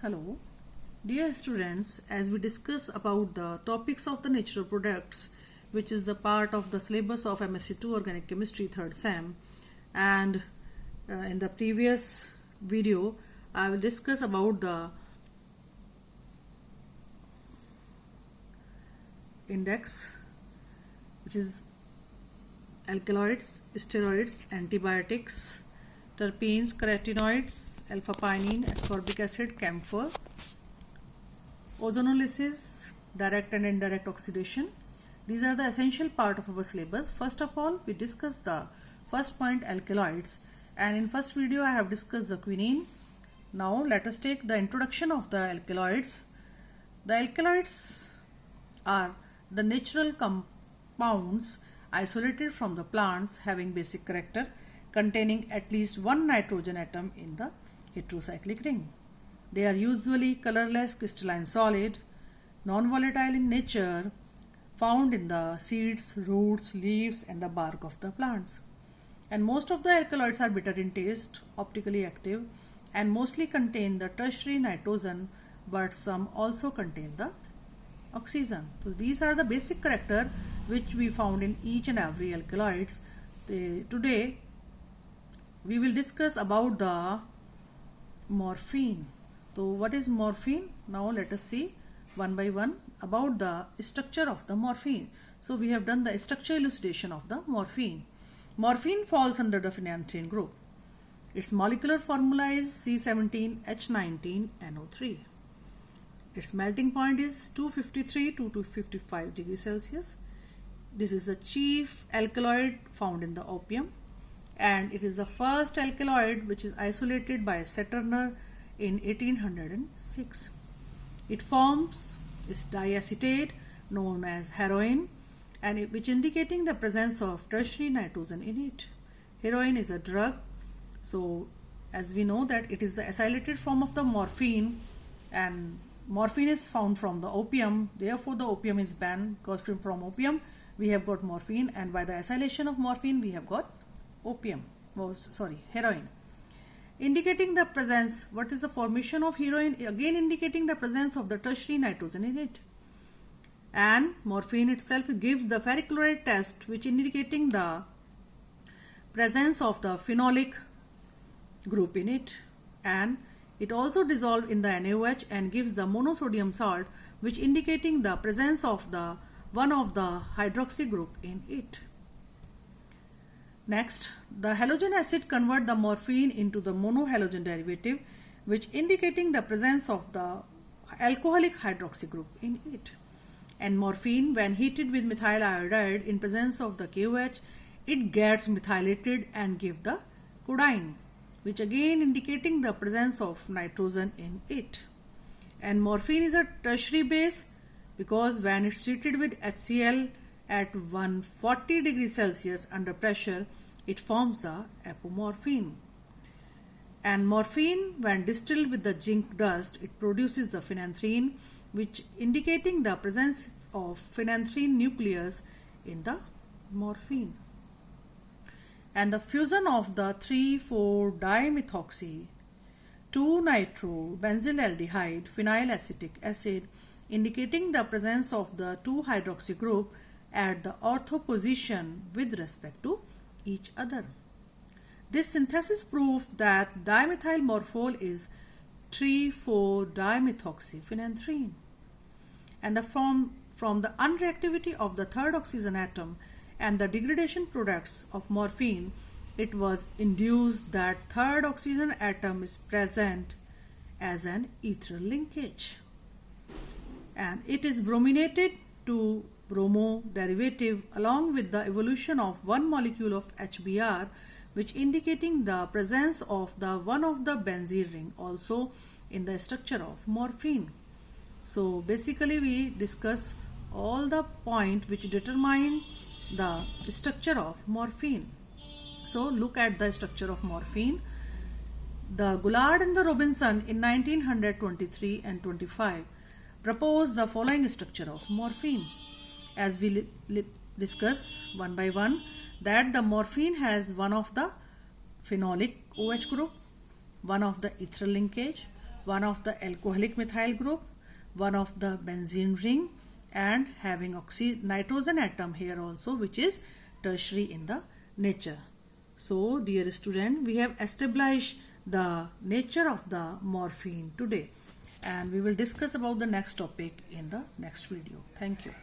Hello, dear students, as we discuss about the topics of the natural products, which is the part of the syllabus of MSc2 Organic Chemistry 3rd SEM, and in the previous video, I will discuss about the index, which is alkaloids, steroids, antibiotics, terpenes, carotenoids, alpha-pinene, ascorbic acid, camphor, ozonolysis, direct and indirect oxidation. These are the essential part of our syllabus. First of all, we discuss the first point, alkaloids, and in first video I have discussed the quinine. Now let us take the introduction of the alkaloids. The alkaloids are the natural compounds isolated from the plants having basic character, containing at least one nitrogen atom in the heterocyclic ring. They are usually colorless crystalline solid, non-volatile in nature, found in the seeds, roots, leaves and the bark of the plants. And most of the alkaloids are bitter in taste, optically active, and mostly contain the tertiary nitrogen, but some also contain the oxygen. So these are the basic character which we found in each and every alkaloids. Today we will discuss about the morphine. So what is morphine? Now let us see one by one about the structure of the morphine. So we have done the structure elucidation of the morphine. Morphine falls under the phenanthrene group. Its molecular formula is C17H19NO3. Its melting point is 253 to 255 degrees Celsius. This is the chief alkaloid found in the opium, and it is the first alkaloid which is isolated by Saturner in 1806. It forms its diacetate known as heroin, and which indicating the presence of tertiary nitrogen in it. Heroin is a drug, so as we know that it is the acylated form of the morphine, and morphine is found from the opium. Therefore the opium is banned, because from opium we have got morphine, and by the acylation of morphine we have got heroin. Indicating the presence, what is the formation of heroin? Again indicating the presence of the tertiary nitrogen in it. And morphine itself gives the ferric chloride test, which indicating the presence of the phenolic group in it, and it also dissolved in the NaOH and gives the monosodium salt, which indicating the presence of the one of the hydroxy group in it. Next, the halogen acid convert the morphine into the monohalogen derivative, which indicating the presence of the alcoholic hydroxy group in it. And morphine, when heated with methyl iodide in presence of the KOH, it gets methylated and give the codeine, which again indicating the presence of nitrogen in it. And morphine is a tertiary base, because when it's treated with HCl at 140 degrees Celsius under pressure, it forms the apomorphine. And morphine, when distilled with the zinc dust, it produces the phenanthrene, which indicating the presence of phenanthrene nucleus in the morphine. And the fusion of the 3,4-dimethoxy 2-nitrobenzylaldehyde phenylacetic acid, indicating the presence of the 2-hydroxy group at the ortho position with respect to each other. This synthesis proves that dimethyl morphol is 3,4-dimethoxyphenanthrene. And from the unreactivity of the third oxygen atom and the degradation products of morphine, it was induced that third oxygen atom is present as an ethyl linkage, and it is brominated to bromo derivative along with the evolution of one molecule of HBr, which indicating the presence of the one of the benzene ring also in the structure of morphine. So basically we discuss all the point which determine the structure of morphine. So look at the structure of morphine. The Goulard and the Robinson in 1923 and 25 proposed the following structure of morphine. As we discuss one by one, that the morphine has one of the phenolic OH group, one of the ethyl linkage, one of the alcoholic methyl group, one of the benzene ring, and having nitrogen atom here also, which is tertiary in the nature. So dear student, we have established the nature of the morphine today, and we will discuss about the next topic in the next video. Thank you.